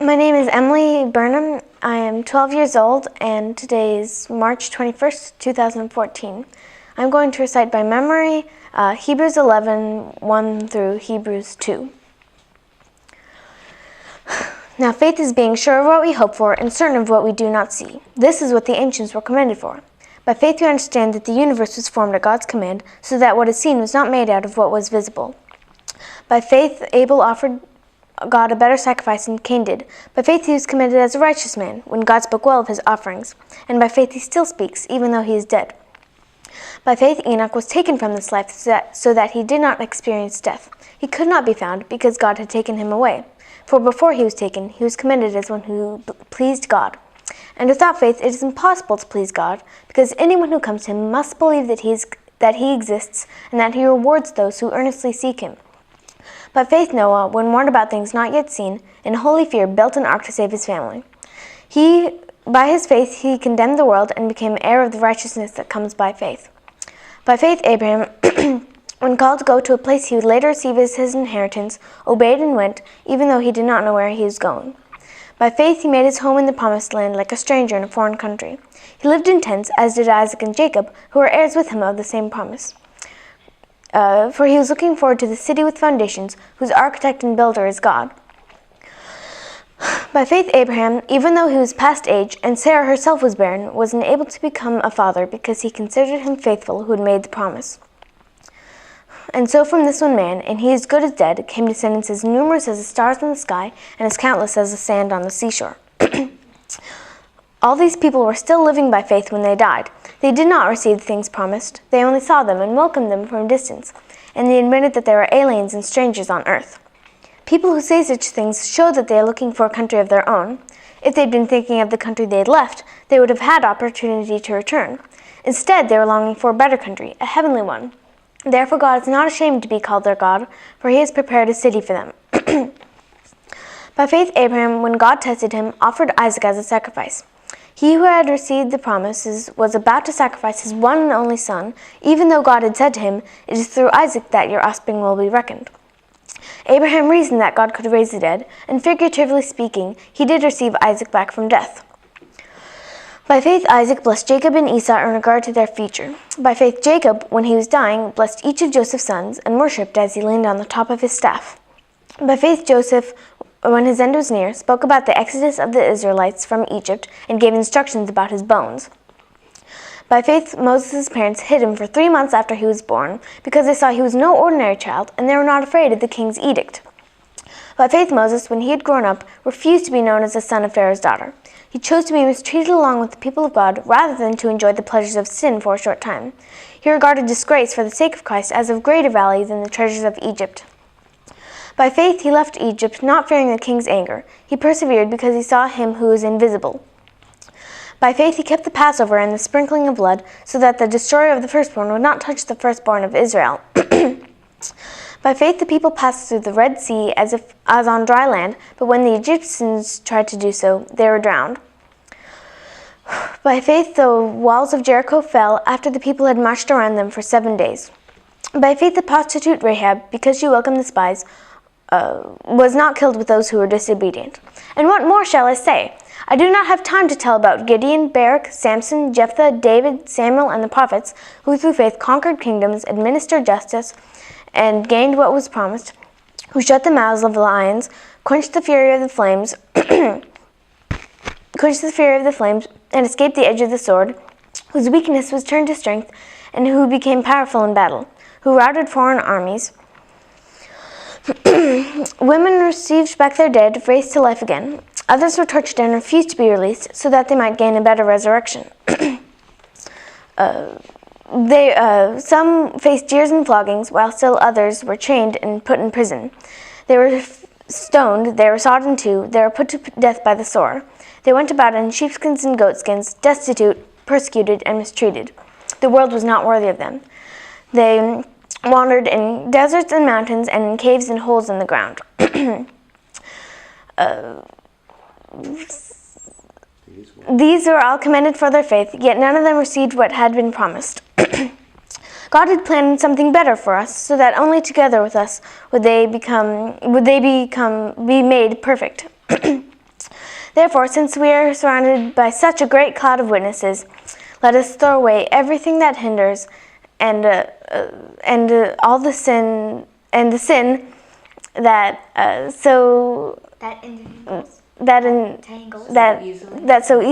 My name is Emily Burnham. I am 12 years old, and today is March 21st, 2014. I'm going to recite by memory Hebrews 11, 1 through Hebrews 2. Now faith is being sure of what we hope for and certain of what we do not see. This is what the ancients were commended for. By faith we understand that the universe was formed at God's command, so that what is seen was not made out of what was visible. By faith Abel offered God a better sacrifice than Cain did. By faith he was commended as a righteous man, when God spoke well of his offerings. And by faith he still speaks, even though he is dead. By faith Enoch was taken from this life so that he did not experience death. He could not be found, because God had taken him away. For before he was taken, he was commended as one who pleased God. And without faith it is impossible to please God, because anyone who comes to him must believe that he exists, and that he rewards those who earnestly seek him. By faith Noah, when warned about things not yet seen, in holy fear built an ark to save his family. By his faith he condemned the world and became heir of the righteousness that comes by faith. By faith Abraham, when called to go to a place he would later receive as his inheritance, obeyed and went, even though he did not know where he was going. By faith he made his home in the promised land like a stranger in a foreign country. He lived in tents, as did Isaac and Jacob, who were heirs with him of the same promise. For he was looking forward to the city with foundations, whose architect and builder is God. By faith Abraham, even though he was past age, and Sarah herself was barren, was enabled to become a father, because he considered him faithful who had made the promise. And so from this one man, and he as good as dead, came descendants as numerous as the stars in the sky, and as countless as the sand on the seashore. All these people were still living by faith when they died. They did not receive the things promised. They only saw them and welcomed them from a distance, and they admitted that they were aliens and strangers on earth. People who say such things show that they are looking for a country of their own. If they'd been thinking of the country they had left, they would have had opportunity to return. Instead, they were longing for a better country, a heavenly one. Therefore God is not ashamed to be called their God, for he has prepared a city for them. By faith Abraham, when God tested him, offered Isaac as a sacrifice. He who had received the promises was about to sacrifice his one and only son, even though God had said to him, "It is through Isaac that your offspring will be reckoned." Abraham reasoned that God could raise the dead, and figuratively speaking, he did receive Isaac back from death. By faith Isaac blessed Jacob and Esau in regard to their future. By faith Jacob, when he was dying, blessed each of Joseph's sons, and worshipped as he leaned on the top of his staff. By faith Joseph, when his end was near, spoke about the exodus of the Israelites from Egypt, and gave instructions about his bones. By faith Moses' parents hid him for 3 months after he was born, because they saw he was no ordinary child, and they were not afraid of the king's edict. By faith Moses, when he had grown up, refused to be known as the son of Pharaoh's daughter. He chose to be mistreated along with the people of God, rather than to enjoy the pleasures of sin for a short time. He regarded disgrace for the sake of Christ as of greater value than the treasures of Egypt. By faith he left Egypt, not fearing the king's anger. He persevered because he saw him who is invisible. By faith he kept the Passover and the sprinkling of blood, so that the destroyer of the firstborn would not touch the firstborn of Israel. By faith the people passed through the Red Sea as on dry land, but when the Egyptians tried to do so, they were drowned. By faith the walls of Jericho fell after the people had marched around them for 7 days. By faith the prostitute Rahab, because she welcomed the spies, was not killed with those who were disobedient. And what more shall I say? I do not have time to tell about Gideon, Barak, Samson, Jephthah, David, Samuel, and the prophets, who through faith conquered kingdoms, administered justice, and gained what was promised, who shut the mouths of the lions, quenched the fury of the flames, and escaped the edge of the sword, whose weakness was turned to strength, and who became powerful in battle, who routed foreign armies. Women received back their dead, raised to life again. Others were tortured and refused to be released, so that they might gain a better resurrection. Some faced jeers and floggings, while still others were chained and put in prison. They were stoned, they were sawed in two, they were put to death by the sword. They went about in sheepskins and goatskins, destitute, persecuted, and mistreated. The world was not worthy of them. They wandered in deserts and mountains, and in caves and holes in the ground. These were all commended for their faith, yet none of them received what had been promised. God had planned something better for us, so that only together with us would they be made perfect. Therefore, since we are surrounded by such a great cloud of witnesses, let us throw away everything that hinders and all the sin that so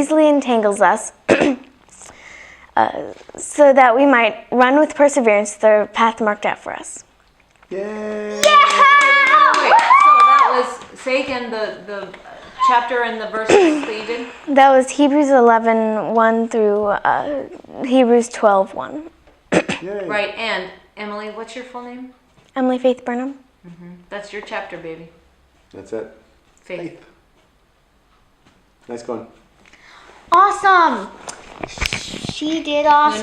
easily entangles us, so that we might run with perseverance the path marked out for us. Yay! Wait, so that was, say again the chapter and the verses that you did? That was Hebrews 11:1 through Hebrews 12:1. Yay. Right, and Emily, what's your full name? Emily Faith Burnham. That's your chapter, baby. That's it. Faith. Nice going. Awesome. She did awesome.